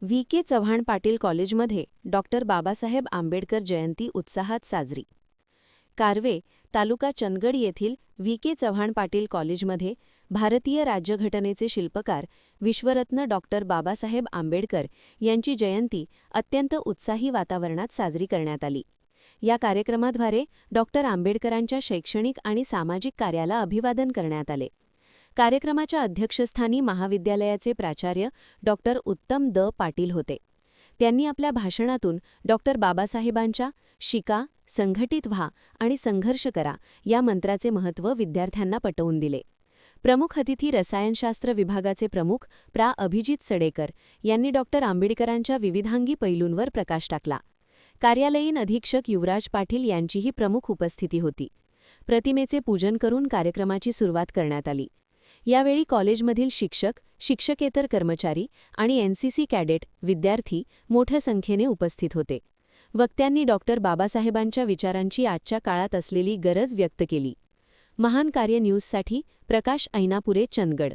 V K Chavan Patil कॉलेजमध्ये doctor Babasaheb Ambedkar जयंती उत्साहात साजरी. कारवे, तालुका चंदगड येथील व्ही के चव्हाण पाटील कॉलेजमध्ये भारतीय राज्यघटनेचे शिल्पकार विश्वरत्न डॉक्टर बाबासाहेब आंबेडकर यांची जयंती अत्यंत उत्साही वातावरणात साजरी करण्यात आली. या कार्यक्रमाद्वारे डॉक्टर आंबेडकरांच्या शैक्षणिक आणि सामाजिक कार्याला अभिवादन करण्यात आले. कार्यक्रमाच्या अध्यक्षस्थानी महाविद्यालयाचे प्राचार्य डॉक्टर उत्तम द. पाटील होते. त्यांनी आपल्या भाषणातून डॉक्टर बाबासाहेबांच्या शिका, संघटित व्हा आणि संघर्ष करा या मंत्राचे महत्त्व विद्यार्थ्यांना पटवून दिले. प्रमुख अतिथी रसायनशास्त्र विभागाचे प्रमुख प्रा. अभिजित सडेकर यांनी डॉक्टर आंबेडकरांच्या विविधांगी पैलूंवर प्रकाश टाकला. कार्यालयीन अधीक्षक युवराज पाटील यांचीही प्रमुख उपस्थिती होती. प्रतिमेचे पूजन करून कार्यक्रमाची सुरुवात करण्यात आली. यावेळी कॉलेजमधील शिक्षक, शिक्षकेतर कर्मचारी आणि एनसीसी कॅडेट, विद्यार्थी मोठ्या संख्येने उपस्थित होते. वक्त्यांनी डॉक्टर बाबासाहेबांच्या विचारांची आजच्या काळात असलेली गरज व्यक्त केली. महान कार्य न्यूजसाठी प्रकाश ऐनापुरे, चंदगड.